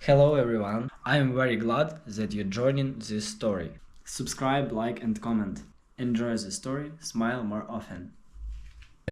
Hello everyone, I am very glad that you're joining this story. Subscribe, like and comment. Enjoy the story, smile more often.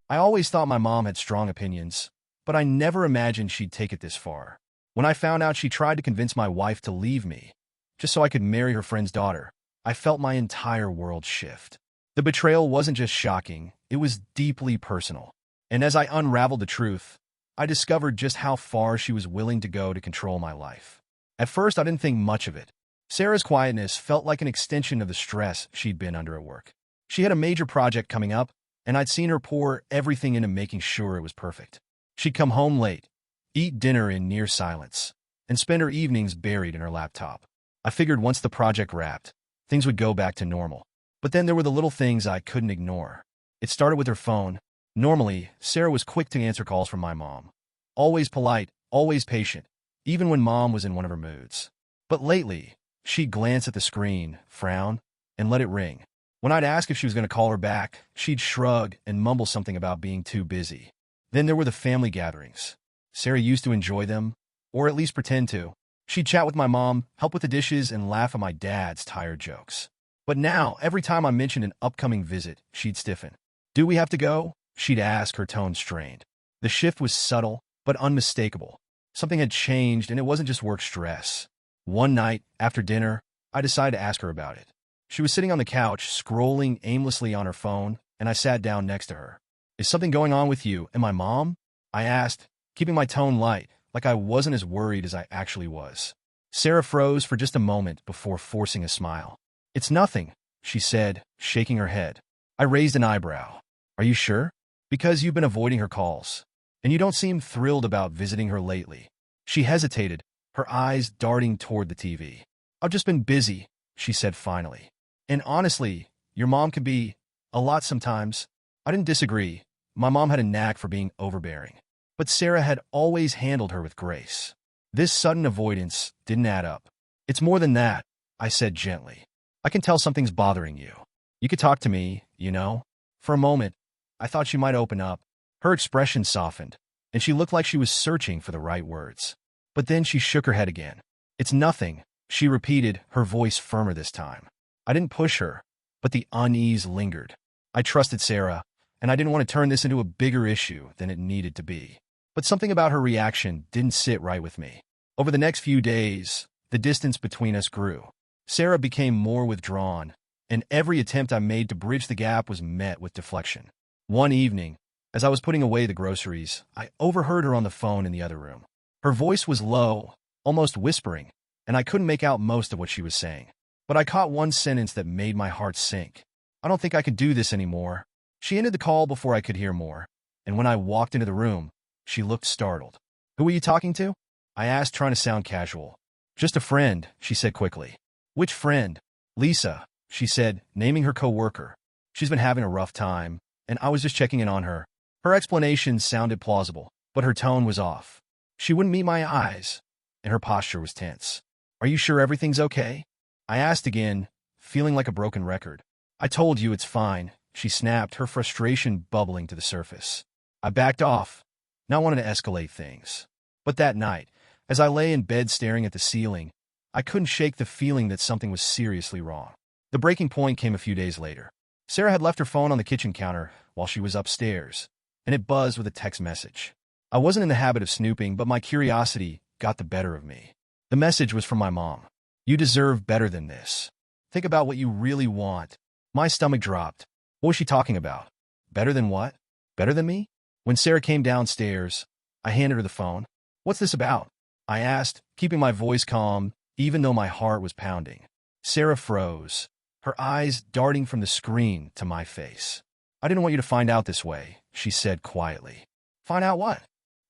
I always thought my mom had strong opinions, but I never imagined she'd take it this far. When I found out she tried to convince my wife to leave me, just so I could marry her friend's daughter, I felt my entire world shift. The betrayal wasn't just shocking, it was deeply personal. And as I unraveled the truth, I discovered just how far she was willing to go to control my life. At first, I didn't think much of it. Sarah's quietness felt like an extension of the stress she'd been under at work. She had a major project coming up, and I'd seen her pour everything into making sure it was perfect. She'd come home late, eat dinner in near silence, and spend her evenings buried in her laptop. I figured once the project wrapped, things would go back to normal. But then there were the little things I couldn't ignore. It started with her phone. Normally, Sarah was quick to answer calls from my mom. Always polite, always patient, even when mom was in one of her moods. But lately, she'd glance at the screen, frown, and let it ring. When I'd ask if she was going to call her back, she'd shrug and mumble something about being too busy. Then there were the family gatherings. Sarah used to enjoy them, or at least pretend to. She'd chat with my mom, help with the dishes, and laugh at my dad's tired jokes. But now, every time I mentioned an upcoming visit, she'd stiffen. "Do we have to go?" she'd ask, her tone strained. The shift was subtle, but unmistakable. Something had changed, and it wasn't just work stress. One night, after dinner, I decided to ask her about it. She was sitting on the couch, scrolling aimlessly on her phone, and I sat down next to her. "Is something going on with you and my mom?" I asked, keeping my tone light, like I wasn't as worried as I actually was. Sarah froze for just a moment before forcing a smile. "It's nothing," she said, shaking her head. I raised an eyebrow. "Are you sure? Because you've been avoiding her calls, and you don't seem thrilled about visiting her lately." She hesitated, her eyes darting toward the TV. "I've just been busy," she said finally. "And honestly, your mom can be a lot sometimes." I didn't disagree. My mom had a knack for being overbearing. But Sarah had always handled her with grace. This sudden avoidance didn't add up. "It's more than that," I said gently. "I can tell something's bothering you. You could talk to me, you know." For a moment, I thought she might open up. Her expression softened, and she looked like she was searching for the right words. But then she shook her head again. "It's nothing," she repeated, her voice firmer this time. I didn't push her, but the unease lingered. I trusted Sarah, and I didn't want to turn this into a bigger issue than it needed to be. But something about her reaction didn't sit right with me. Over the next few days, the distance between us grew. Sarah became more withdrawn, and every attempt I made to bridge the gap was met with deflection. One evening, as I was putting away the groceries, I overheard her on the phone in the other room. Her voice was low, almost whispering, and I couldn't make out most of what she was saying. But I caught one sentence that made my heart sink. "I don't think I could do this anymore." She ended the call before I could hear more, and when I walked into the room, she looked startled. "Who were you talking to?" I asked, trying to sound casual. "Just a friend," she said quickly. "Which friend?" "Lisa," she said, naming her coworker. "She's been having a rough time, and I was just checking in on her." Her explanation sounded plausible, but her tone was off. She wouldn't meet my eyes, and her posture was tense. "Are you sure everything's okay?" I asked again, feeling like a broken record. "I told you it's fine," she snapped, her frustration bubbling to the surface. I backed off, not wanting to escalate things. But that night, as I lay in bed staring at the ceiling, I couldn't shake the feeling that something was seriously wrong. The breaking point came a few days later. Sarah had left her phone on the kitchen counter while she was upstairs, and it buzzed with a text message. I wasn't in the habit of snooping, but my curiosity got the better of me. The message was from my mom. "You deserve better than this. Think about what you really want." My stomach dropped. What was she talking about? Better than what? Better than me? When Sarah came downstairs, I handed her the phone. "What's this about?" I asked, keeping my voice calm, even though my heart was pounding. Sarah froze, her eyes darting from the screen to my face. "I didn't want you to find out this way," she said quietly. "Find out what?"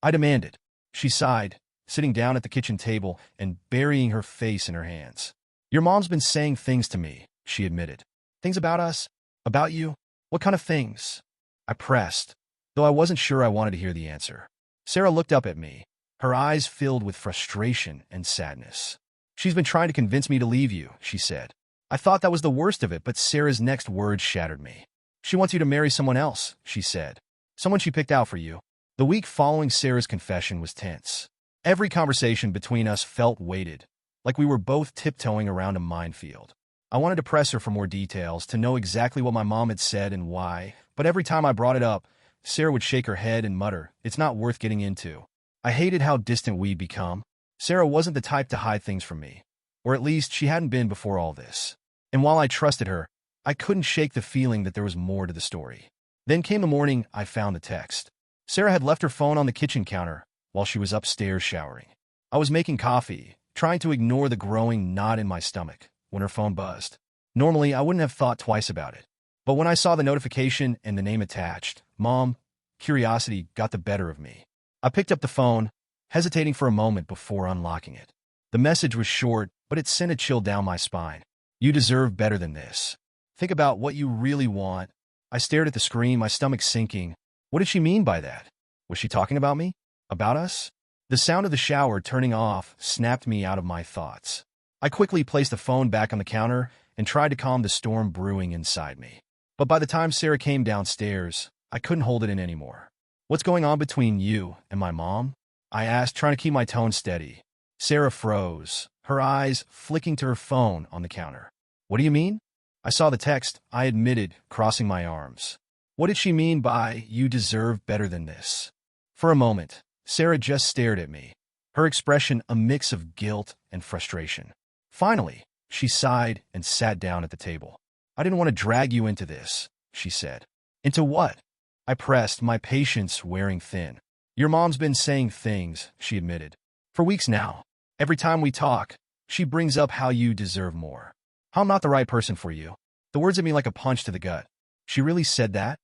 I demanded. She sighed, sitting down at the kitchen table and burying her face in her hands. "Your mom's been saying things to me," she admitted. "Things about us? About you? What kind of things?" I pressed, though I wasn't sure I wanted to hear the answer. Sarah looked up at me, her eyes filled with frustration and sadness. "She's been trying to convince me to leave you," she said. I thought that was the worst of it, but Sarah's next words shattered me. "She wants you to marry someone else," she said. "Someone she picked out for you." The week following Sarah's confession was tense. Every conversation between us felt weighted, like we were both tiptoeing around a minefield. I wanted to press her for more details, to know exactly what my mom had said and why, but every time I brought it up, Sarah would shake her head and mutter, "It's not worth getting into." I hated how distant we'd become. Sarah wasn't the type to hide things from me, or at least she hadn't been before all this. And while I trusted her, I couldn't shake the feeling that there was more to the story. Then came the morning I found the text. Sarah had left her phone on the kitchen counter while she was upstairs showering. I was making coffee, trying to ignore the growing knot in my stomach, when her phone buzzed. Normally, I wouldn't have thought twice about it. But when I saw the notification and the name attached, Mom, curiosity got the better of me. I picked up the phone, hesitating for a moment before unlocking it. The message was short, but it sent a chill down my spine. "You deserve better than this. Think about what you really want." I stared at the screen, my stomach sinking. What did she mean by that? Was she talking about me? About us? The sound of the shower turning off snapped me out of my thoughts. I quickly placed the phone back on the counter and tried to calm the storm brewing inside me. But by the time Sarah came downstairs, I couldn't hold it in anymore. "What's going on between you and my mom?" I asked, trying to keep my tone steady. Sarah froze, her eyes flicking to her phone on the counter. "What do you mean?" "I saw the text," I admitted, crossing my arms. What did she mean by, "You deserve better than this"? For a moment, Sarah just stared at me, her expression a mix of guilt and frustration. Finally, she sighed and sat down at the table. "I didn't want to drag you into this," she said. "Into what?" I pressed, my patience wearing thin. "Your mom's been saying things," she admitted. "For weeks now. Every time we talk, she brings up how you deserve more. How I'm not the right person for you." The words hit me like a punch to the gut. "She really said that?"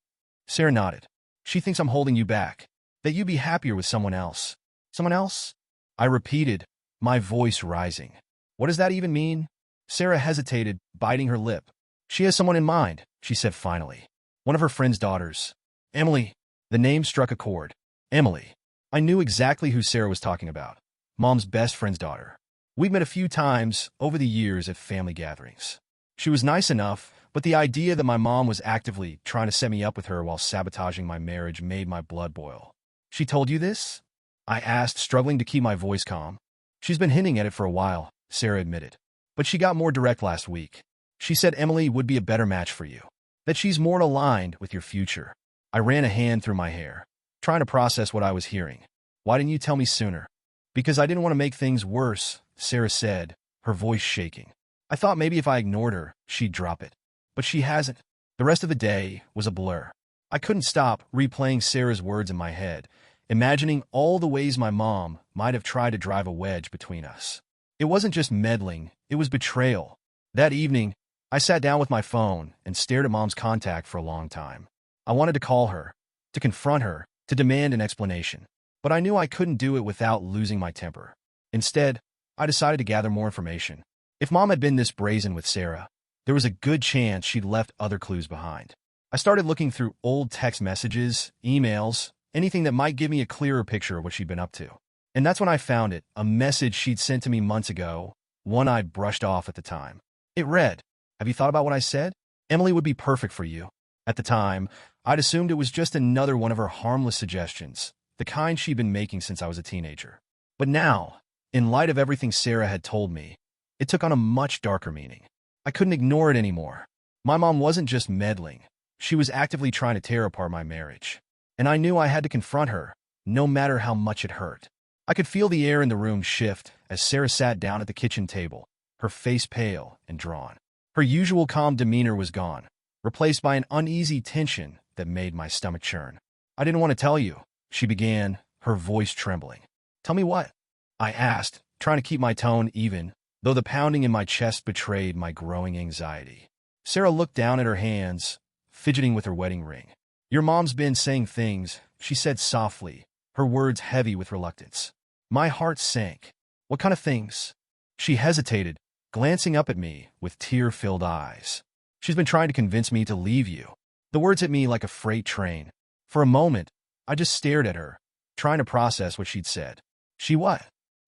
Sarah nodded. "She thinks I'm holding you back, that you'd be happier with someone else." "Someone else?" I repeated, my voice rising. "What does that even mean?" Sarah hesitated, biting her lip. "She has someone in mind," she said finally. "One of her friend's daughters. Emily." The name struck a chord. Emily. I knew exactly who Sarah was talking about. Mom's best friend's daughter. We'd met a few times over the years at family gatherings. She was nice enough, but the idea that my mom was actively trying to set me up with her while sabotaging my marriage made my blood boil. "She told you this?" I asked, struggling to keep my voice calm. "She's been hinting at it for a while," Sarah admitted. "But she got more direct last week. She said Emily would be a better match for you, that she's more aligned with your future." I ran a hand through my hair, trying to process what I was hearing. "Why didn't you tell me sooner?" "Because I didn't want to make things worse," Sarah said, her voice shaking. "I thought maybe if I ignored her, she'd drop it. But she hasn't." The rest of the day was a blur. I couldn't stop replaying Sarah's words in my head, imagining all the ways my mom might have tried to drive a wedge between us. It wasn't just meddling, it was betrayal. That evening, I sat down with my phone and stared at Mom's contact for a long time. I wanted to call her, to confront her, to demand an explanation. But I knew I couldn't do it without losing my temper. Instead, I decided to gather more information. If Mom had been this brazen with Sarah, there was a good chance she'd left other clues behind. I started looking through old text messages, emails, anything that might give me a clearer picture of what she'd been up to. And that's when I found it, a message she'd sent to me months ago, one I'd brushed off at the time. It read, "Have you thought about what I said? Emily would be perfect for you." At the time, I'd assumed it was just another one of her harmless suggestions, the kind she'd been making since I was a teenager. But now, in light of everything Sarah had told me, it took on a much darker meaning. I couldn't ignore it anymore. My mom wasn't just meddling. She was actively trying to tear apart my marriage. And I knew I had to confront her, no matter how much it hurt. I could feel the air in the room shift as Sarah sat down at the kitchen table, her face pale and drawn. Her usual calm demeanor was gone, replaced by an uneasy tension that made my stomach churn. "I didn't want to tell you," she began, her voice trembling. "Tell me what?" I asked, trying to keep my tone even, though the pounding in my chest betrayed my growing anxiety. Sarah looked down at her hands, fidgeting with her wedding ring. "Your mom's been saying things," she said softly, her words heavy with reluctance. My heart sank. "What kind of things?" She hesitated, glancing up at me with tear-filled eyes. "She's been trying to convince me to leave you." The words hit me like a freight train. For a moment, I just stared at her, trying to process what she'd said. "She what?"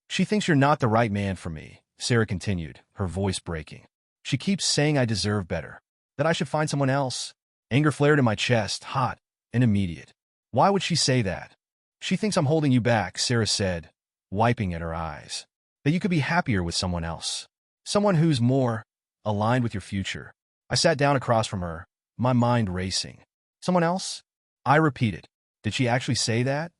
"She thinks you're not the right man for me," Sarah continued, her voice breaking. "She keeps saying I deserve better, that I should find someone else." Anger flared in my chest, hot and immediate. "Why would she say that?" "She thinks I'm holding you back," Sarah said, wiping at her eyes. That you could be happier with someone else. Someone who's more aligned with your future. I sat down across from her, my mind racing. Someone else? I repeated. Did she actually say that?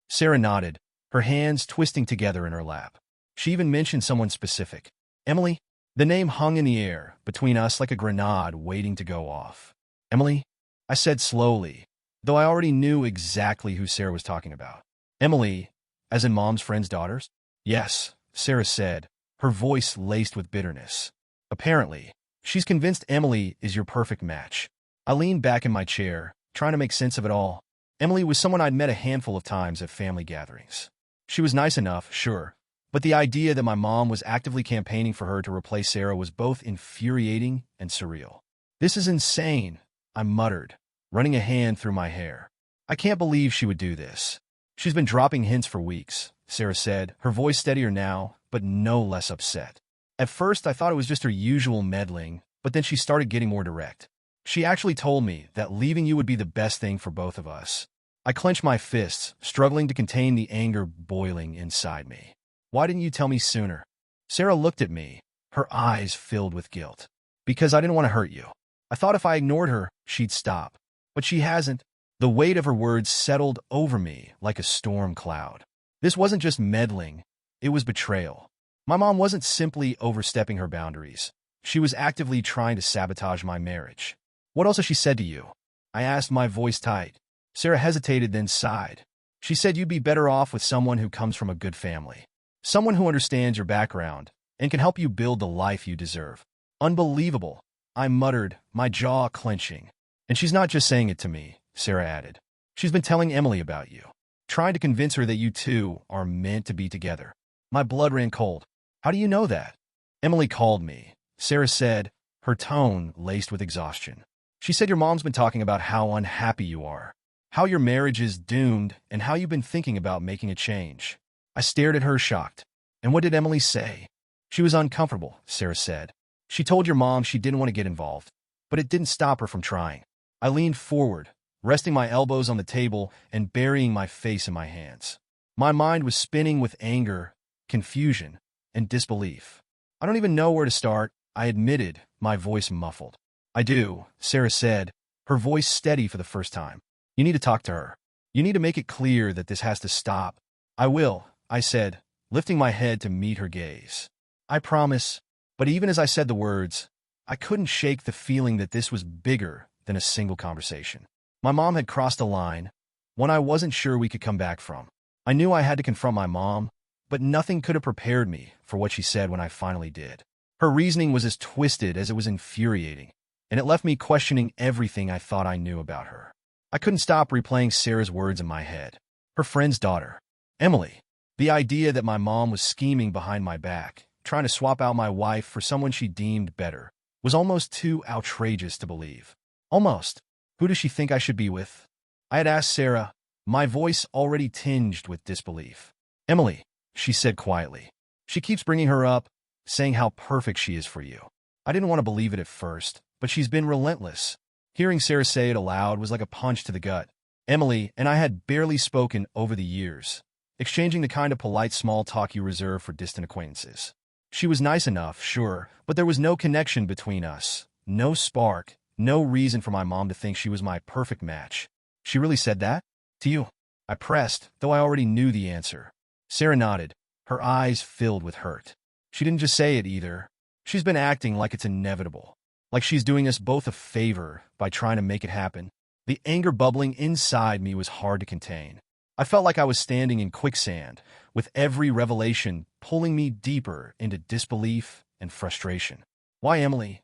Sarah nodded, her hands twisting together in her lap. She even mentioned someone specific. Emily? The name hung in the air, between us like a grenade waiting to go off. Emily? I said slowly, though I already knew exactly who Sarah was talking about. Emily, as in Mom's friend's daughters? Yes, Sarah said, her voice laced with bitterness. Apparently, she's convinced Emily is your perfect match. I leaned back in my chair, trying to make sense of it all. Emily was someone I'd met a handful of times at family gatherings. She was nice enough, sure, but the idea that my mom was actively campaigning for her to replace Sarah was both infuriating and surreal. This is insane, I muttered, running a hand through my hair. I can't believe she would do this. She's been dropping hints for weeks, Sarah said, her voice steadier now, but no less upset. At first, I thought it was just her usual meddling, but then she started getting more direct. She actually told me that leaving you would be the best thing for both of us. I clenched my fists, struggling to contain the anger boiling inside me. Why didn't you tell me sooner? Sarah looked at me, her eyes filled with guilt. Because I didn't want to hurt you. I thought if I ignored her, she'd stop. But she hasn't. The weight of her words settled over me like a storm cloud. This wasn't just meddling, it was betrayal. My mom wasn't simply overstepping her boundaries. She was actively trying to sabotage my marriage. What else has she said to you? I asked, my voice tight. Sarah hesitated, then sighed. She said you'd be better off with someone who comes from a good family. Someone who understands your background and can help you build the life you deserve. Unbelievable, I muttered, my jaw clenching. And she's not just saying it to me, Sarah added. She's been telling Emily about you, trying to convince her that you two are meant to be together. My blood ran cold. How do you know that? Emily called me, Sarah said, her tone laced with exhaustion. She said your mom's been talking about how unhappy you are, how your marriage is doomed, and how you've been thinking about making a change. I stared at her, shocked. And what did Emily say? She was uncomfortable, Sarah said. She told your mom she didn't want to get involved, but it didn't stop her from trying. I leaned forward, resting my elbows on the table and burying my face in my hands. My mind was spinning with anger, confusion, and disbelief. I don't even know where to start, I admitted, my voice muffled. I do, Sarah said, her voice steady for the first time. You need to talk to her. You need to make it clear that this has to stop. I will, I said, lifting my head to meet her gaze. I promise. But even as I said the words, I couldn't shake the feeling that this was bigger than a single conversation. My mom had crossed a line, one I wasn't sure we could come back from. I knew I had to confront my mom, but nothing could have prepared me for what she said when I finally did. Her reasoning was as twisted as it was infuriating, and it left me questioning everything I thought I knew about her. I couldn't stop replaying Sarah's words in my head. Her friend's daughter, Emily. The idea that my mom was scheming behind my back, trying to swap out my wife for someone she deemed better, was almost too outrageous to believe. Almost. Who does she think I should be with? I had asked Sarah, my voice already tinged with disbelief. Emily, she said quietly. She keeps bringing her up, saying how perfect she is for you. I didn't want to believe it at first, but she's been relentless. Hearing Sarah say it aloud was like a punch to the gut. Emily and I had barely spoken over the years, exchanging the kind of polite small talk you reserve for distant acquaintances. She was nice enough, sure, but there was no connection between us, no spark, no reason for my mom to think she was my perfect match. She really said that? To you? I pressed, though I already knew the answer. Sarah nodded, her eyes filled with hurt. She didn't just say it either. She's been acting like it's inevitable, like she's doing us both a favor by trying to make it happen. The anger bubbling inside me was hard to contain. I felt like I was standing in quicksand, with every revelation pulling me deeper into disbelief and frustration. Why Emily?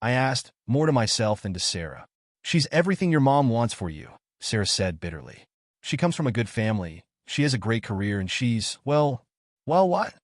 I asked, more to myself than to Sarah. She's everything your mom wants for you, Sarah said bitterly. She comes from a good family, she has a great career, and she's, well, what?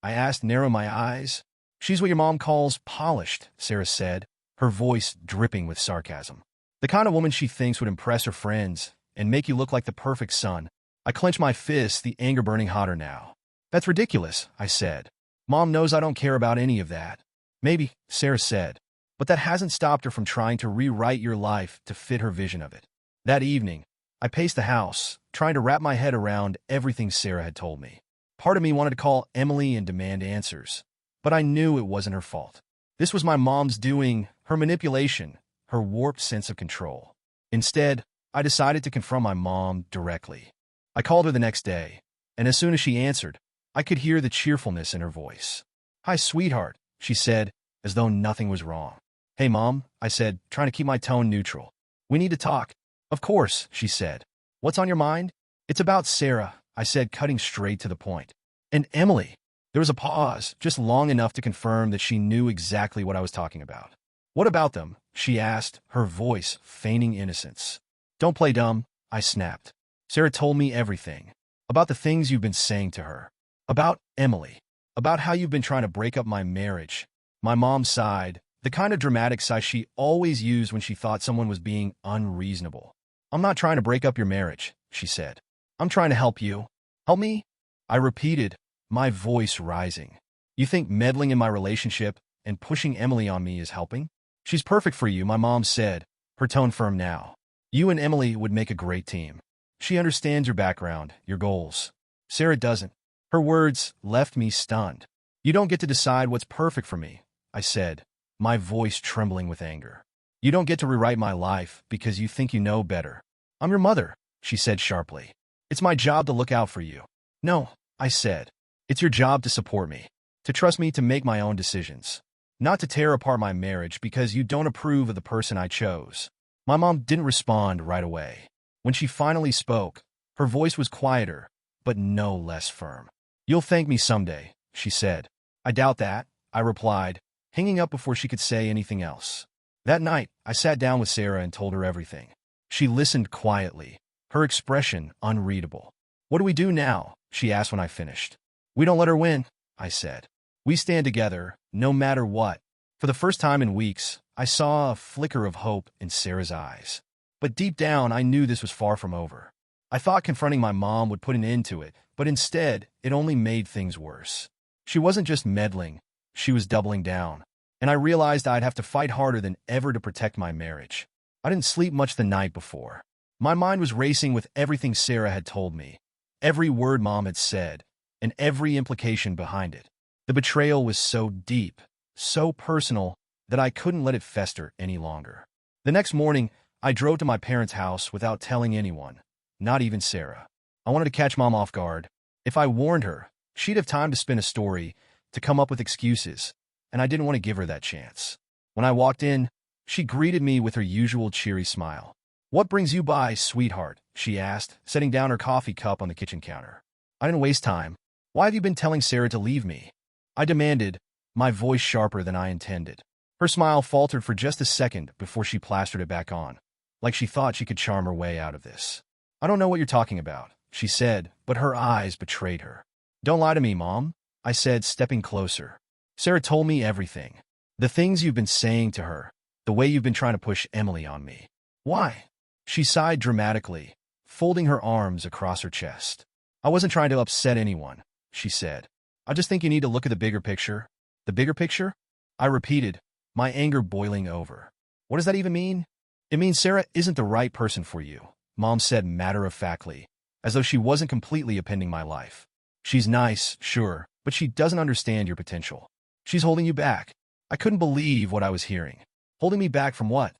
I asked, narrowing my eyes. She's what your mom calls polished, Sarah said, her voice dripping with sarcasm. The kind of woman she thinks would impress her friends and make you look like the perfect son. I clenched my fists, the anger burning hotter now. That's ridiculous, I said. Mom knows I don't care about any of that. Maybe, Sarah said, but that hasn't stopped her from trying to rewrite your life to fit her vision of it. That evening, I paced the house, trying to wrap my head around everything Sarah had told me. Part of me wanted to call Emily and demand answers, but I knew it wasn't her fault. This was my mom's doing, her manipulation, her warped sense of control. Instead, I decided to confront my mom directly. I called her the next day, and as soon as she answered, I could hear the cheerfulness in her voice. "Hi, sweetheart," she said, as though nothing was wrong. "Hey, Mom," I said, trying to keep my tone neutral. "We need to talk." "Of course," she said. "What's on your mind?" "It's about Sarah," I said, cutting straight to the point. "And Emily." There was a pause, just long enough to confirm that she knew exactly what I was talking about. "What about them?" she asked, her voice feigning innocence. "Don't play dumb," I snapped. "Sarah told me everything. About the things you've been saying to her. About Emily. About how you've been trying to break up my marriage." My mom sighed, the kind of dramatic sigh she always used when she thought someone was being unreasonable. "I'm not trying to break up your marriage," she said. "I'm trying to help you." "Help me?" I repeated, my voice rising. "You think meddling in my relationship and pushing Emily on me is helping?" "She's perfect for you," my mom said, her tone firm now. "You and Emily would make a great team. She understands your background, your goals. Sarah doesn't." Her words left me stunned. "You don't get to decide what's perfect for me," I said, my voice trembling with anger. "You don't get to rewrite my life because you think you know better." "I'm your mother," she said sharply. "It's my job to look out for you." "No," I said. "It's your job to support me, to trust me to make my own decisions, not to tear apart my marriage because you don't approve of the person I chose." My mom didn't respond right away. When she finally spoke, her voice was quieter, but no less firm. "You'll thank me someday," she said. "I doubt that," I replied, hanging up before she could say anything else. That night, I sat down with Sarah and told her everything. She listened quietly, her expression unreadable. "What do we do now?" she asked when I finished. "We don't let her win," I said. "We stand together, no matter what." For the first time in weeks, I saw a flicker of hope in Sarah's eyes. But deep down, I knew this was far from over. I thought confronting my mom would put an end to it, but instead, it only made things worse. She wasn't just meddling, she was doubling down. And I realized I'd have to fight harder than ever to protect my marriage. I didn't sleep much the night before. My mind was racing with everything Sarah had told me, every word Mom had said, and every implication behind it. The betrayal was so deep, so personal, that I couldn't let it fester any longer. The next morning, I drove to my parents' house without telling anyone, not even Sarah. I wanted to catch Mom off guard. If I warned her, she'd have time to spin a story, to come up with excuses, and I didn't want to give her that chance. When I walked in, she greeted me with her usual cheery smile. "What brings you by, sweetheart?" she asked, setting down her coffee cup on the kitchen counter. I didn't waste time. "Why have you been telling Sarah to leave me?" I demanded, my voice sharper than I intended. Her smile faltered for just a second before she plastered it back on, like she thought she could charm her way out of this. "I don't know what you're talking about," she said, but her eyes betrayed her. "Don't lie to me, Mom," I said, stepping closer. "Sarah told me everything. The things you've been saying to her, the way you've been trying to push Emily on me." "Why?" She sighed dramatically, folding her arms across her chest. "I wasn't trying to upset anyone," she said. "I just think you need to look at the bigger picture." "The bigger picture?" I repeated, my anger boiling over. "What does that even mean?" "It means Sarah isn't the right person for you," Mom said matter-of-factly, as though she wasn't completely upending my life. "She's nice, sure, but she doesn't understand your potential. She's holding you back." I couldn't believe what I was hearing. "Holding me back from what?"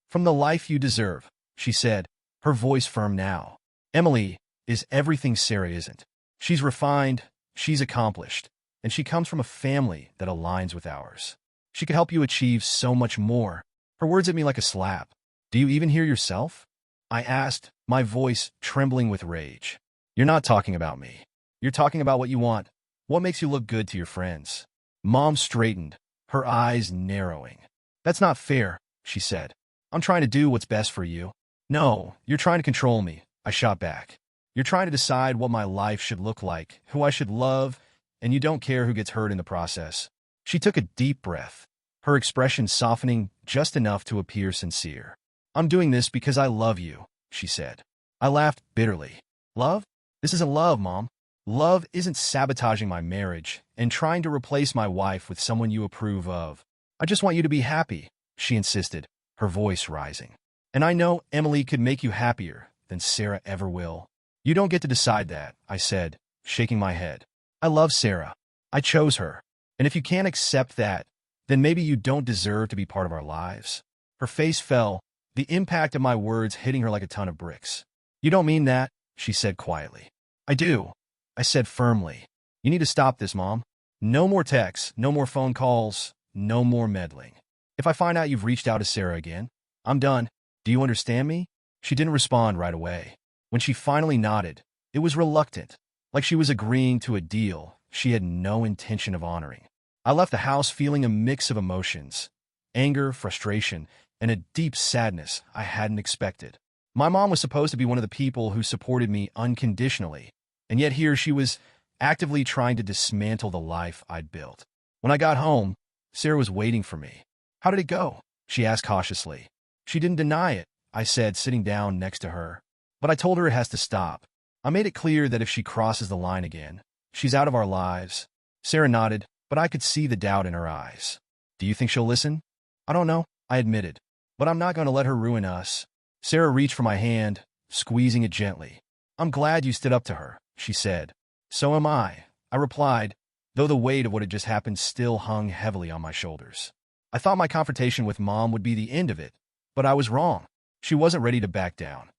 "From the life you deserve," she said, her voice firm now. "Emily is everything Sarah isn't. She's refined, she's accomplished, and she comes from a family that aligns with ours. She could help you achieve so much more." Her words hit me like a slap. "Do you even hear yourself?" I asked, my voice trembling with rage. "You're not talking about me. You're talking about what you want, what makes you look good to your friends." Mom straightened, her eyes narrowing. "That's not fair," she said. "I'm trying to do what's best for you." "No, you're trying to control me," I shot back. "You're trying to decide what my life should look like, who I should love, and you don't care who gets hurt in the process." She took a deep breath, her expression softening just enough to appear sincere. "I'm doing this because I love you," she said. I laughed bitterly. "Love? This isn't love, Mom. Love isn't sabotaging my marriage and trying to replace my wife with someone you approve of. I just want you to be happy," she insisted, her voice rising. "And I know Emily could make you happier than Sarah ever will." "You don't get to decide that," I said, shaking my head. I love Sarah. I chose her. And if you can't accept that, then maybe you don't deserve to be part of our lives. Her face fell, the impact of my words hitting her like a ton of bricks. You don't mean that, she said quietly. I do, I said firmly. You need to stop this, Mom. No more texts, no more phone calls, no more meddling. If I find out you've reached out to Sarah again, I'm done. Do you understand me? She didn't respond right away. When she finally nodded, it was reluctant, like she was agreeing to a deal she had no intention of honoring. I left the house feeling a mix of emotions, anger, frustration, and a deep sadness I hadn't expected. My mom was supposed to be one of the people who supported me unconditionally, and yet here she was actively trying to dismantle the life I'd built. When I got home, Sarah was waiting for me. How did it go? She asked cautiously. She didn't deny it, I said, sitting down next to her. But I told her it has to stop. I made it clear that if she crosses the line again, she's out of our lives. Sarah nodded, but I could see the doubt in her eyes. Do you think she'll listen? I don't know, I admitted. But I'm not going to let her ruin us. Sarah reached for my hand, squeezing it gently. I'm glad you stood up to her, she said. So am I replied, though the weight of what had just happened still hung heavily on my shoulders. I thought my confrontation with Mom would be the end of it, but I was wrong. She wasn't ready to back down,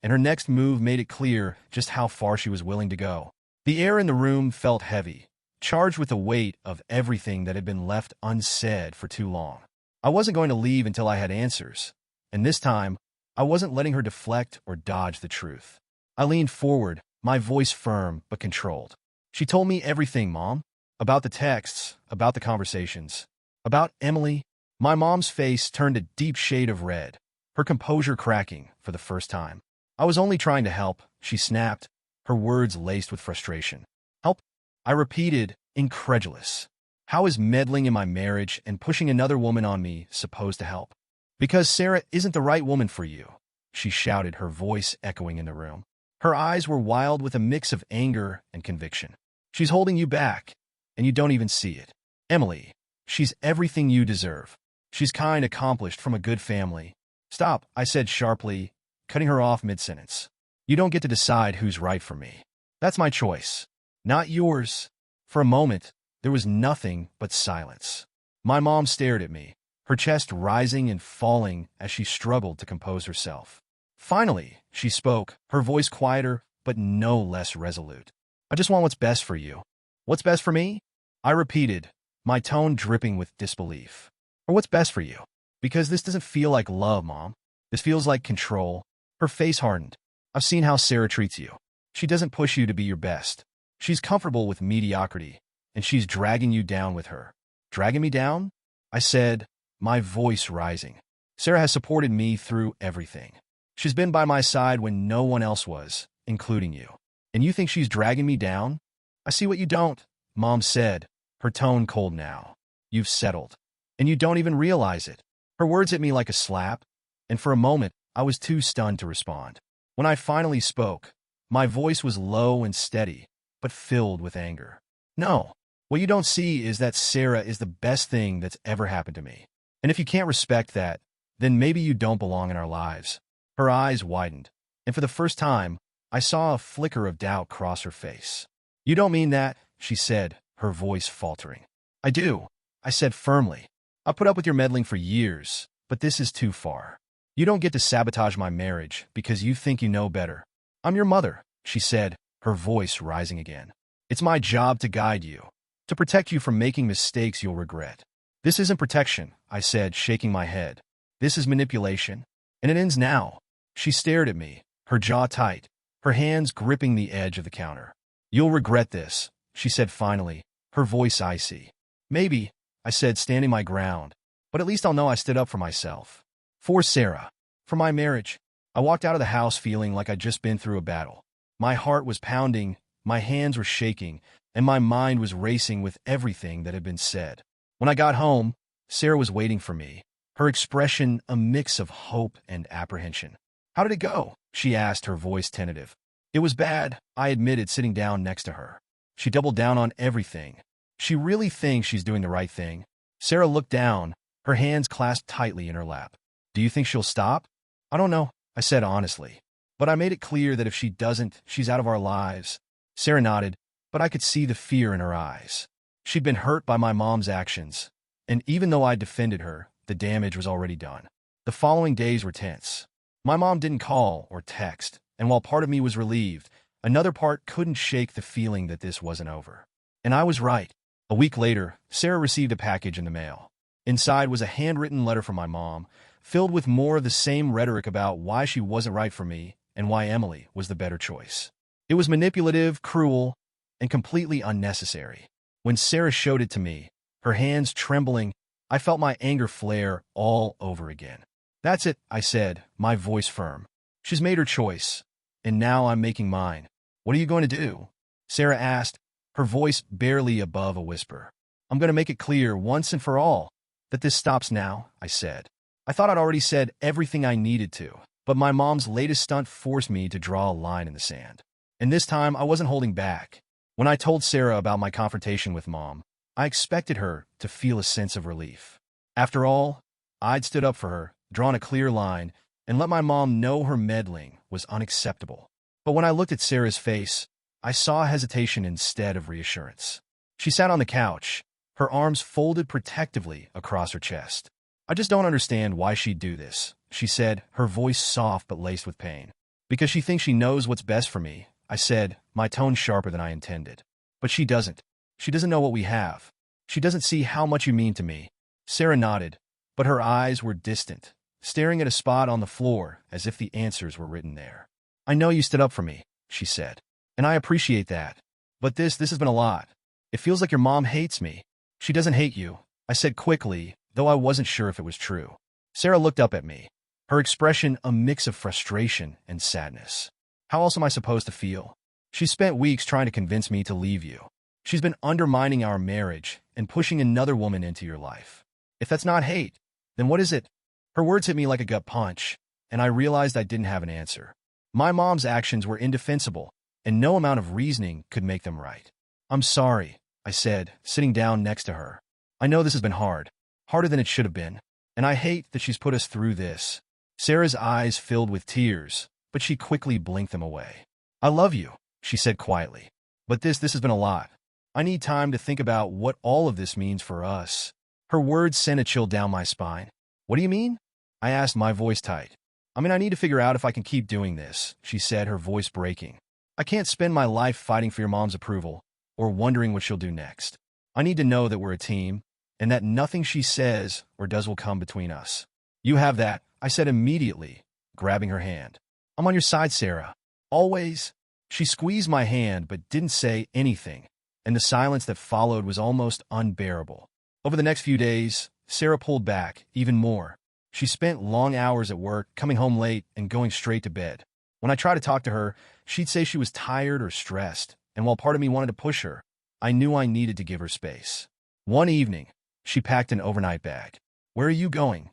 and her next move made it clear just how far she was willing to go. The air in the room felt heavy, charged with the weight of everything that had been left unsaid for too long. I wasn't going to leave until I had answers, and this time, I wasn't letting her deflect or dodge the truth. I leaned forward, my voice firm but controlled. She told me everything, Mom. About the texts, about the conversations, about Emily. My mom's face turned a deep shade of red, her composure cracking for the first time. I was only trying to help, she snapped, her words laced with frustration. Help? I repeated, incredulous. How is meddling in my marriage and pushing another woman on me supposed to help? Because Sarah isn't the right woman for you, she shouted, her voice echoing in the room. Her eyes were wild with a mix of anger and conviction. She's holding you back, and you don't even see it. Emily, she's everything you deserve. She's kind, accomplished, from a good family. Stop, I said sharply, cutting her off mid-sentence. You don't get to decide who's right for me. That's my choice, not yours. For a moment, there was nothing but silence. My mom stared at me, her chest rising and falling as she struggled to compose herself. Finally, she spoke, her voice quieter but no less resolute. I just want what's best for you. What's best for me? I repeated, my tone dripping with disbelief. Or what's best for you? Because this doesn't feel like love, Mom. This feels like control. Her face hardened. I've seen how Sarah treats you. She doesn't push you to be your best. She's comfortable with mediocrity, and she's dragging you down with her. Dragging me down? I said, my voice rising. Sarah has supported me through everything. She's been by my side when no one else was, including you. And you think she's dragging me down? I see what you don't, Mom said, her tone cold now. You've settled. And you don't even realize it. Her words hit me like a slap, and for a moment, I was too stunned to respond. When I finally spoke, my voice was low and steady, but filled with anger. No, what you don't see is that Sarah is the best thing that's ever happened to me. And if you can't respect that, then maybe you don't belong in our lives. Her eyes widened, and for the first time, I saw a flicker of doubt cross her face. You don't mean that, she said, her voice faltering. I do, I said firmly. I've put up with your meddling for years, but this is too far. You don't get to sabotage my marriage because you think you know better. I'm your mother, she said, her voice rising again. It's my job to guide you, to protect you from making mistakes you'll regret. This isn't protection, I said, shaking my head. This is manipulation, and it ends now. She stared at me, her jaw tight, her hands gripping the edge of the counter. You'll regret this, she said finally, her voice icy. Maybe, I said, standing my ground, but at least I'll know I stood up for myself. For Sarah. For my marriage. I walked out of the house feeling like I'd just been through a battle. My heart was pounding, my hands were shaking, and my mind was racing with everything that had been said. When I got home, Sarah was waiting for me, her expression a mix of hope and apprehension. How did it go? She asked, her voice tentative. It was bad, I admitted, sitting down next to her. She doubled down on everything. She really thinks she's doing the right thing. Sarah looked down, her hands clasped tightly in her lap. Do you think she'll stop? I don't know, I said honestly. But I made it clear that if she doesn't, she's out of our lives. Sarah nodded, but I could see the fear in her eyes. She'd been hurt by my mom's actions, and even though I defended her, the damage was already done. The following days were tense. My mom didn't call or text, and while part of me was relieved, another part couldn't shake the feeling that this wasn't over. And I was right. A week later, Sarah received a package in the mail. Inside was a handwritten letter from my mom, filled with more of the same rhetoric about why she wasn't right for me and why Emily was the better choice. It was manipulative, cruel, and completely unnecessary. When Sarah showed it to me, her hands trembling, I felt my anger flare all over again. "That's it," I said, my voice firm. "She's made her choice, and now I'm making mine. What are you going to do?" Sarah asked, her voice barely above a whisper. "I'm going to make it clear once and for all that this stops now," I said. I thought I'd already said everything I needed to, but my mom's latest stunt forced me to draw a line in the sand. And this time, I wasn't holding back. When I told Sarah about my confrontation with Mom, I expected her to feel a sense of relief. After all, I'd stood up for her, drawn a clear line, and let my mom know her meddling was unacceptable. But when I looked at Sarah's face, I saw hesitation instead of reassurance. She sat on the couch, her arms folded protectively across her chest. "I just don't understand why she'd do this," she said, her voice soft but laced with pain. "Because she thinks she knows what's best for me," I said, my tone sharper than I intended. "But she doesn't. She doesn't know what we have. She doesn't see how much you mean to me." Sarah nodded, but her eyes were distant, staring at a spot on the floor as if the answers were written there. "I know you stood up for me," she said, "and I appreciate that. But this has been a lot. It feels like your mom hates me." "She doesn't hate you," I said quickly, though I wasn't sure if it was true. Sarah looked up at me, her expression a mix of frustration and sadness. "How else am I supposed to feel? She spent weeks trying to convince me to leave you. She's been undermining our marriage and pushing another woman into your life. If that's not hate, then what is it?" Her words hit me like a gut punch, and I realized I didn't have an answer. My mom's actions were indefensible, and no amount of reasoning could make them right. "I'm sorry," I said, sitting down next to her. "I know this has been hard, harder than it should have been, and I hate that she's put us through this." Sarah's eyes filled with tears, but she quickly blinked them away. "I love you," she said quietly, "but this has been a lot. I need time to think about what all of this means for us." Her words sent a chill down my spine. "What do you mean?" I asked, my voice tight. "I mean, I need to figure out if I can keep doing this," she said, her voice breaking. "I can't spend my life fighting for your mom's approval or wondering what she'll do next. I need to know that we're a team and that nothing she says or does will come between us." "You have that," I said immediately, grabbing her hand. "I'm on your side, Sarah. Always." She squeezed my hand but didn't say anything, and the silence that followed was almost unbearable. Over the next few days, Sarah pulled back even more. She spent long hours at work, coming home late and going straight to bed. When I tried to talk to her, she'd say she was tired or stressed, and while part of me wanted to push her, I knew I needed to give her space. One evening, she packed an overnight bag. "Where are you going?"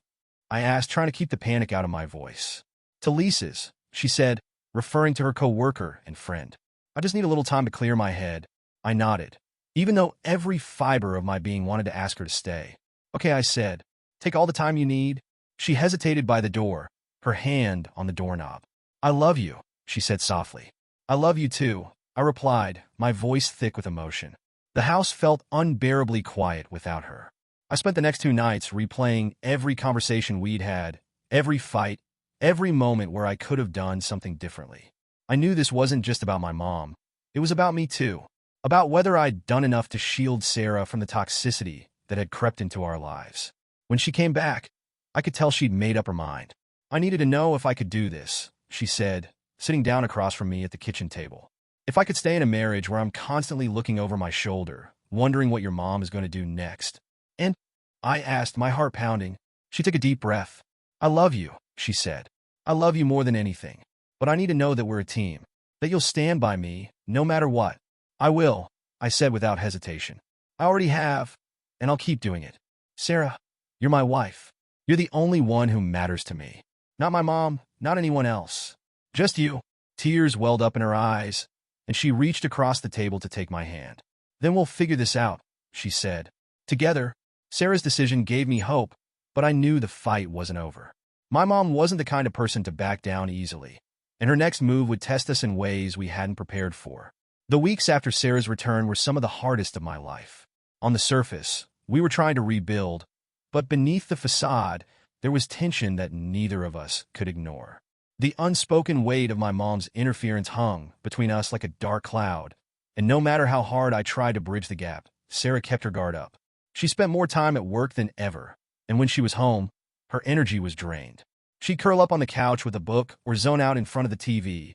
I asked, trying to keep the panic out of my voice. "To Lisa's," she said, referring to her co-worker and friend. "I just need a little time to clear my head." I nodded, even though every fiber of my being wanted to ask her to stay. "Okay," I said. "Take all the time you need." She hesitated by the door, her hand on the doorknob. "I love you," she said softly. "I love you too," I replied, my voice thick with emotion. The house felt unbearably quiet without her. I spent the next 2 nights replaying every conversation we'd had, every fight, every moment where I could have done something differently. I knew this wasn't just about my mom. It was about me too. About whether I'd done enough to shield Sarah from the toxicity that had crept into our lives. When she came back, I could tell she'd made up her mind. "I needed to know if I could do this," she said, sitting down across from me at the kitchen table. "If I could stay in a marriage where I'm constantly looking over my shoulder, wondering what your mom is going to do next." "And?" I asked, my heart pounding. She took a deep breath. "I love you," she said. "I love you more than anything. But I need to know that we're a team, that you'll stand by me, no matter what." "I will," I said without hesitation. "I already have, and I'll keep doing it. Sarah, you're my wife. You're the only one who matters to me. Not my mom, not anyone else. Just you." Tears welled up in her eyes, and she reached across the table to take my hand. "Then we'll figure this out," she said. Together, Sarah's decision gave me hope, but I knew the fight wasn't over. My mom wasn't the kind of person to back down easily, and her next move would test us in ways we hadn't prepared for. The weeks after Sarah's return were some of the hardest of my life. On the surface, we were trying to rebuild, but beneath the facade, there was tension that neither of us could ignore. The unspoken weight of my mom's interference hung between us like a dark cloud, and no matter how hard I tried to bridge the gap, Sarah kept her guard up. She spent more time at work than ever, and when she was home, her energy was drained. She'd curl up on the couch with a book or zone out in front of the TV,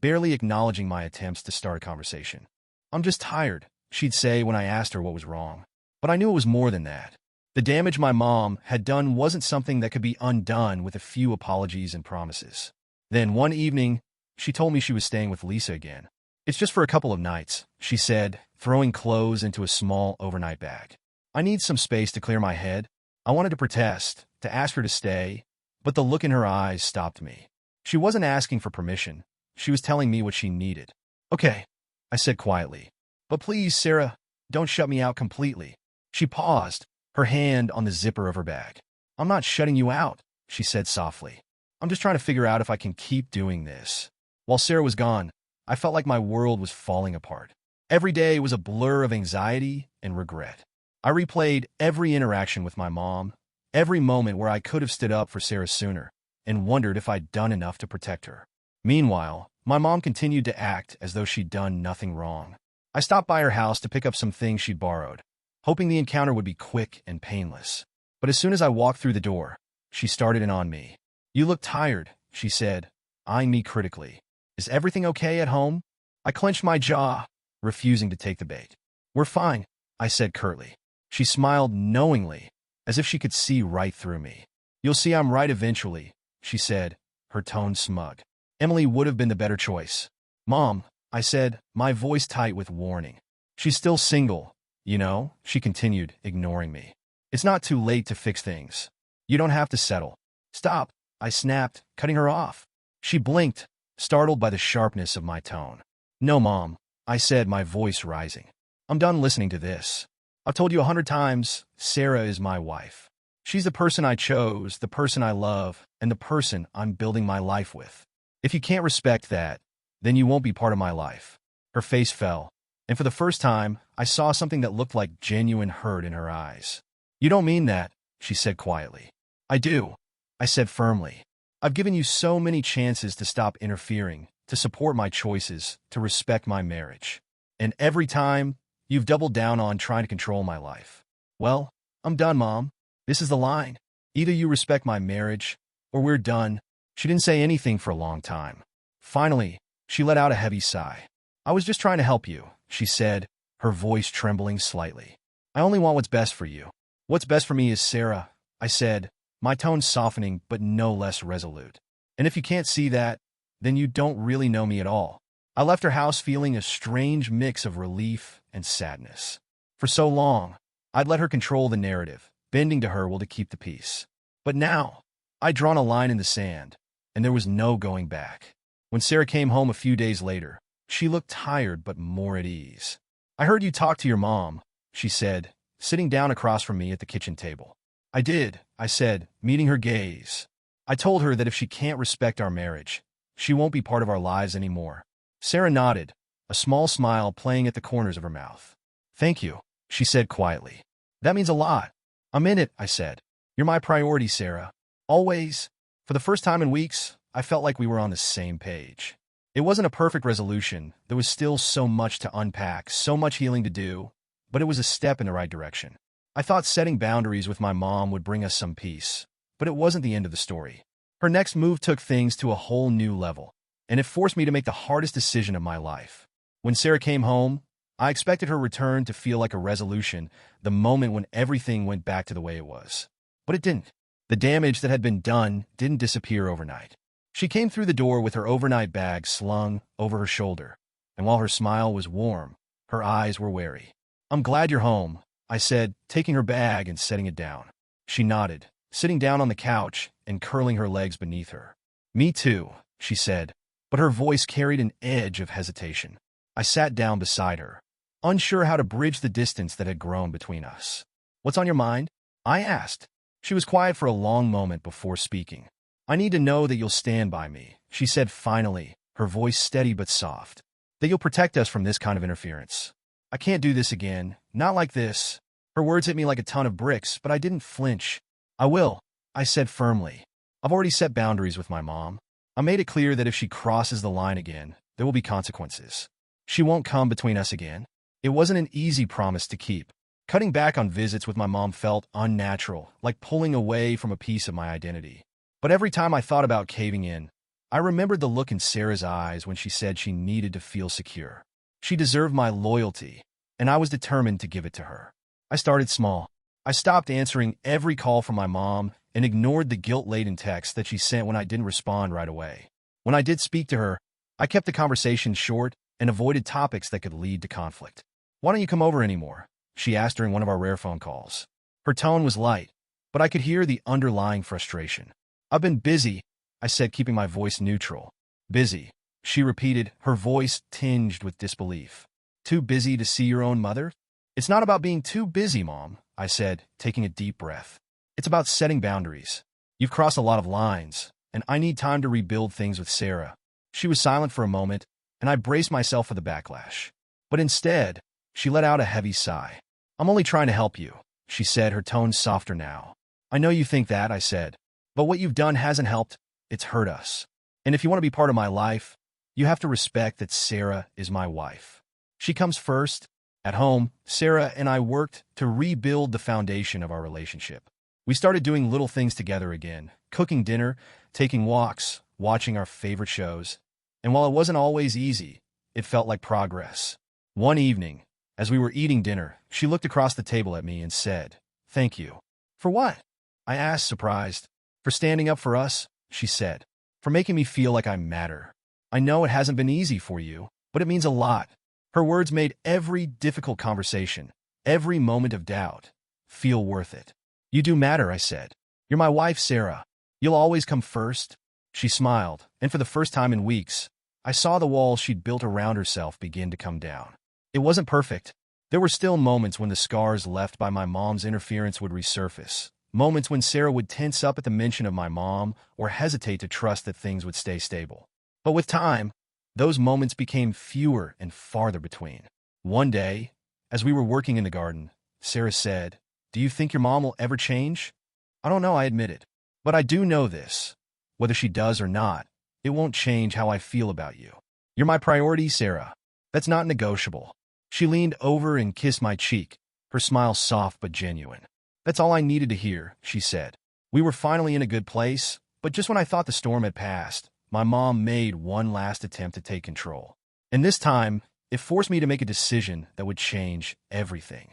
barely acknowledging my attempts to start a conversation. "I'm just tired," she'd say when I asked her what was wrong. But I knew it was more than that. The damage my mom had done wasn't something that could be undone with a few apologies and promises. Then one evening, she told me she was staying with Lisa again. "It's just for a couple of nights," she said, throwing clothes into a small overnight bag. "I need some space to clear my head." I wanted to protest, to ask her to stay, but the look in her eyes stopped me. She wasn't asking for permission. She was telling me what she needed. "Okay," I said quietly. "But please, Sarah, don't shut me out completely." She paused, her hand on the zipper of her bag. "I'm not shutting you out," she said softly. "I'm just trying to figure out if I can keep doing this." While Sarah was gone, I felt like my world was falling apart. Every day was a blur of anxiety and regret. I replayed every interaction with my mom, every moment where I could have stood up for Sarah sooner, and wondered if I'd done enough to protect her. Meanwhile, my mom continued to act as though she'd done nothing wrong. I stopped by her house to pick up some things she'd borrowed, hoping the encounter would be quick and painless. But as soon as I walked through the door, she started in on me. "You look tired," she said, eyeing me critically. "Is everything okay at home?" I clenched my jaw, refusing to take the bait. "We're fine," I said curtly. She smiled knowingly, as if she could see right through me. "You'll see I'm right eventually," she said, her tone smug. "Emily would have been the better choice." "Mom," I said, my voice tight with warning. "She's still single, you know," she continued, ignoring me. "It's not too late to fix things. You don't have to settle." "Stop," I snapped, cutting her off. She blinked, startled by the sharpness of my tone. "No, Mom," I said, my voice rising. "I'm done listening to this. I've told you 100 times, Sarah is my wife. She's the person I chose, the person I love, and the person I'm building my life with. If you can't respect that, then you won't be part of my life." Her face fell, and for the first time, I saw something that looked like genuine hurt in her eyes. "You don't mean that," she said quietly. "I do," I said firmly. "I've given you so many chances to stop interfering, to support my choices, to respect my marriage. And every time, you've doubled down on trying to control my life. Well, I'm done, Mom. This is the line. Either you respect my marriage, or we're done." She didn't say anything for a long time. Finally, she let out a heavy sigh. "I was just trying to help you," she said, her voice trembling slightly. "I only want what's best for you." "What's best for me is Sarah," I said, my tone softening but no less resolute. "And if you can't see that, then you don't really know me at all." I left her house feeling a strange mix of relief and sadness. For so long, I'd let her control the narrative, bending to her will to keep the peace. But now, I'd drawn a line in the sand, and there was no going back. When Sarah came home a few days later, she looked tired but more at ease. "I heard you talk to your mom," she said, sitting down across from me at the kitchen table. "I did," I said, meeting her gaze. "I told her that if she can't respect our marriage, she won't be part of our lives anymore." Sarah nodded, a small smile playing at the corners of her mouth. "Thank you," she said quietly. "That means a lot." "I'm in it," I said. "You're my priority, Sarah. Always." For the first time in weeks, I felt like we were on the same page. It wasn't a perfect resolution. There was still so much to unpack, so much healing to do, but it was a step in the right direction. I thought setting boundaries with my mom would bring us some peace, but it wasn't the end of the story. Her next move took things to a whole new level, and it forced me to make the hardest decision of my life. When Sarah came home, I expected her return to feel like a resolution, the moment when everything went back to the way it was. But it didn't. The damage that had been done didn't disappear overnight. She came through the door with her overnight bag slung over her shoulder, and while her smile was warm, her eyes were wary. "I'm glad you're home," I said, taking her bag and setting it down. She nodded, sitting down on the couch and curling her legs beneath her. "Me too," she said, but her voice carried an edge of hesitation. I sat down beside her, unsure how to bridge the distance that had grown between us. "What's on your mind?" I asked. She was quiet for a long moment before speaking. "I need to know that you'll stand by me," she said finally, her voice steady but soft. that you'll protect us from this kind of interference. I can't do this again, not like this. Her words hit me like a ton of bricks, but I didn't flinch. I will, I said firmly. I've already set boundaries with my mom. I made it clear that if she crosses the line again, there will be consequences. She won't come between us again. It wasn't an easy promise to keep. Cutting back on visits with my mom felt unnatural, like pulling away from a piece of my identity. But every time I thought about caving in, I remembered the look in Sarah's eyes when she said she needed to feel secure. She deserved my loyalty, and I was determined to give it to her. I started small. I stopped answering every call from my mom and ignored the guilt-laden texts that she sent when I didn't respond right away. When I did speak to her, I kept the conversation short and avoided topics that could lead to conflict. "Why don't you come over anymore?" she asked during one of our rare phone calls. Her tone was light, but I could hear the underlying frustration. "I've been busy," I said, keeping my voice neutral. "Busy," she repeated, her voice tinged with disbelief. "Too busy to see your own mother?" "It's not about being too busy, Mom," I said, taking a deep breath. "It's about setting boundaries. You've crossed a lot of lines, and I need time to rebuild things with Sarah." She was silent for a moment, and I braced myself for the backlash. But instead, she let out a heavy sigh. "I'm only trying to help you," she said, her tone softer now. "I know you think that," I said. "But what you've done hasn't helped. It's hurt us. And if you want to be part of my life, you have to respect that Sarah is my wife. She comes first." At home, Sarah and I worked to rebuild the foundation of our relationship. We started doing little things together again, cooking dinner, taking walks, watching our favorite shows. And while it wasn't always easy, it felt like progress. One evening, as we were eating dinner, she looked across the table at me and said, "Thank you." "For what?" I asked, surprised. "For standing up for us," she said. "For making me feel like I matter. I know it hasn't been easy for you, but it means a lot." Her words made every difficult conversation, every moment of doubt, feel worth it. "You do matter," I said. "You're my wife, Sarah. You'll always come first." She smiled, and for the first time in weeks, I saw the walls she'd built around herself begin to come down. It wasn't perfect. There were still moments when the scars left by my mom's interference would resurface, moments when Sarah would tense up at the mention of my mom or hesitate to trust that things would stay stable. But with time, those moments became fewer and farther between. One day, as we were working in the garden, Sarah said, "Do you think your mom will ever change?" "I don't know," I admitted. "But I do know this. Whether she does or not, it won't change how I feel about you. You're my priority, Sarah. That's not negotiable." She leaned over and kissed my cheek, her smile soft but genuine. "That's all I needed to hear," she said. We were finally in a good place, but just when I thought the storm had passed, my mom made one last attempt to take control. And this time, it forced me to make a decision that would change everything.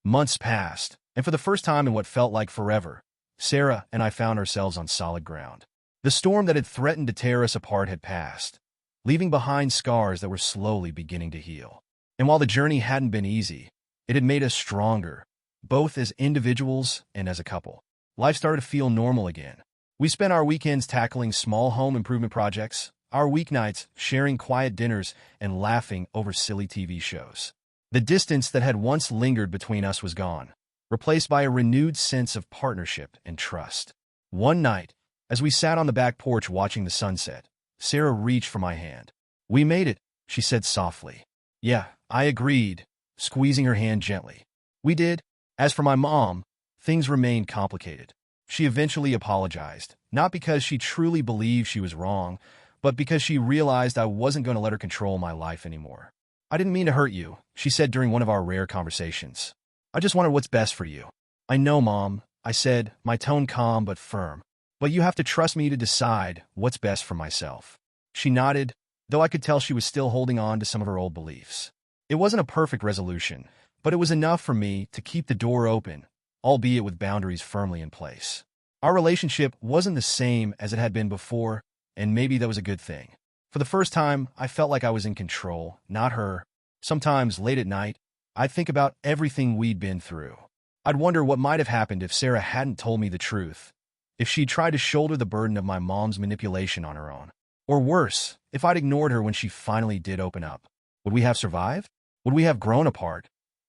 Months passed, and for the first time in what felt like forever, Sarah and I found ourselves on solid ground. The storm that had threatened to tear us apart had passed, leaving behind scars that were slowly beginning to heal. And while the journey hadn't been easy, it had made us stronger, both as individuals and as a couple. Life started to feel normal again. We spent our weekends tackling small home improvement projects, our weeknights sharing quiet dinners and laughing over silly TV shows. The distance that had once lingered between us was gone, replaced by a renewed sense of partnership and trust. One night, as we sat on the back porch watching the sunset, Sarah reached for my hand. "We made it," she said softly. "Yeah," I agreed, squeezing her hand gently. "We did." As for my mom, things remained complicated. She eventually apologized, not because she truly believed she was wrong, but because she realized I wasn't going to let her control my life anymore. "I didn't mean to hurt you," she said during one of our rare conversations. "I just wanted what's best for you." "I know, Mom," I said, my tone calm but firm. "But you have to trust me to decide what's best for myself." She nodded, though I could tell she was still holding on to some of her old beliefs. It wasn't a perfect resolution, but it was enough for me to keep the door open, albeit with boundaries firmly in place. Our relationship wasn't the same as it had been before, and maybe that was a good thing. For the first time, I felt like I was in control, not her. Sometimes, late at night, I'd think about everything we'd been through. I'd wonder what might have happened if Sarah hadn't told me the truth, if she'd tried to shoulder the burden of my mom's manipulation on her own. Or worse, if I'd ignored her when she finally did open up. Would we have survived? Would we have grown apart?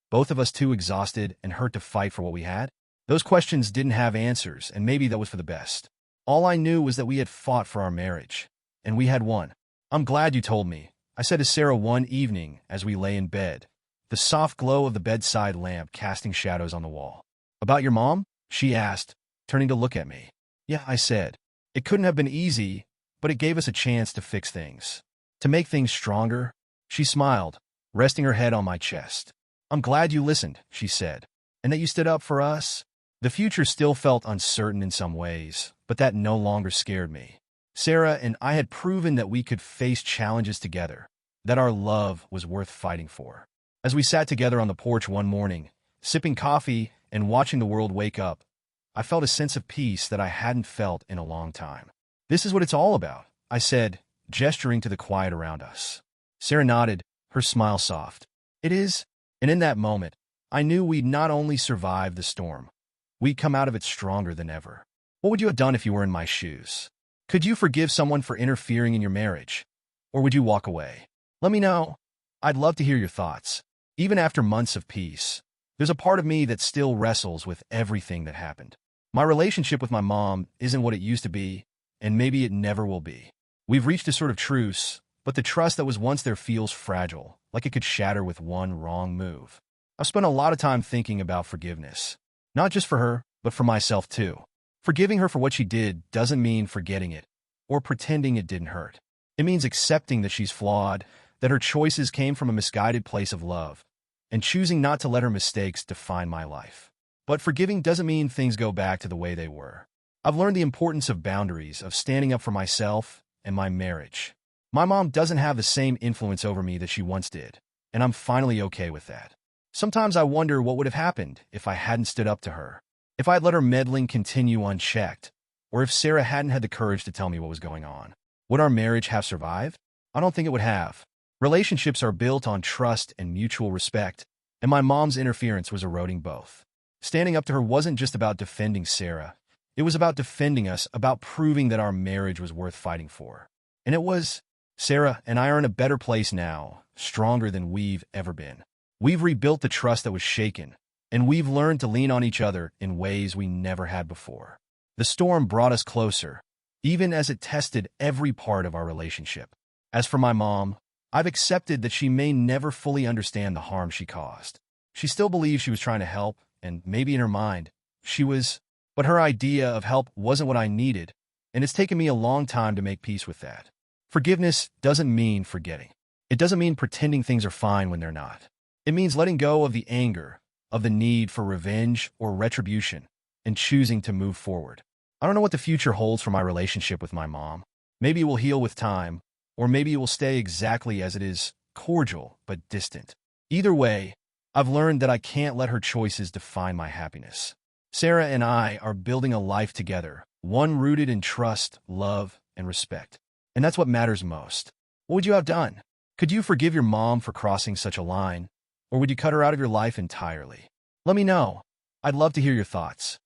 Both of us too exhausted and hurt to fight for what we had? Those questions didn't have answers, and maybe that was for the best. All I knew was that we had fought for our marriage, and we had won. "I'm glad you told me," I said to Sarah one evening as we lay in bed, the soft glow of the bedside lamp casting shadows on the wall. About your mom? She asked, turning to look at me. Yeah, I said. It couldn't have been easy, but it gave us a chance to fix things. To make things stronger. She smiled, resting her head on my chest. I'm glad you listened, she said, and that you stood up for us. The future still felt uncertain in some ways, but that no longer scared me. Sarah and I had proven that we could face challenges together, that our love was worth fighting for. As we sat together on the porch one morning, sipping coffee and watching the world wake up, I felt a sense of peace that I hadn't felt in a long time. This is what it's all about, I said, gesturing to the quiet around us. Sarah nodded, her smile soft. It is, and in that moment, I knew we'd not only survived the storm, we'd come out of it stronger than ever. What would you have done if you were in my shoes? Could you forgive someone for interfering in your marriage? Or would you walk away? Let me know. I'd love to hear your thoughts. Even after months of peace, there's a part of me that still wrestles with everything that happened. My relationship with my mom isn't what it used to be, and maybe it never will be. We've reached a sort of truce, but the trust that was once there feels fragile, like it could shatter with one wrong move. I've spent a lot of time thinking about forgiveness. Not just for her, but for myself too. Forgiving her for what she did doesn't mean forgetting it, or pretending it didn't hurt. It means accepting that she's flawed, that her choices came from a misguided place of love, and choosing not to let her mistakes define my life. But forgiving doesn't mean things go back to the way they were. I've learned the importance of boundaries, of standing up for myself and my marriage. My mom doesn't have the same influence over me that she once did, and I'm finally okay with that. Sometimes I wonder what would have happened if I hadn't stood up to her, if I had let her meddling continue unchecked, or if Sarah hadn't had the courage to tell me what was going on. Would our marriage have survived? I don't think it would have. Relationships are built on trust and mutual respect, and my mom's interference was eroding both. Standing up to her wasn't just about defending Sarah. It was about defending us, about proving that our marriage was worth fighting for. And it was. Sarah and I are in a better place now, stronger than we've ever been. We've rebuilt the trust that was shaken, and we've learned to lean on each other in ways we never had before. The storm brought us closer, even as it tested every part of our relationship. As for my mom, I've accepted that she may never fully understand the harm she caused. She still believes she was trying to help, and maybe in her mind, she was, but her idea of help wasn't what I needed, and it's taken me a long time to make peace with that. Forgiveness doesn't mean forgetting. It doesn't mean pretending things are fine when they're not. It means letting go of the anger, of the need for revenge or retribution, and choosing to move forward. I don't know what the future holds for my relationship with my mom. Maybe it will heal with time, or maybe it will stay exactly as it is, cordial but distant. Either way, I've learned that I can't let her choices define my happiness. Sarah and I are building a life together, one rooted in trust, love, and respect. And that's what matters most. What would you have done? Could you forgive your mom for crossing such a line? Or would you cut her out of your life entirely? Let me know. I'd love to hear your thoughts.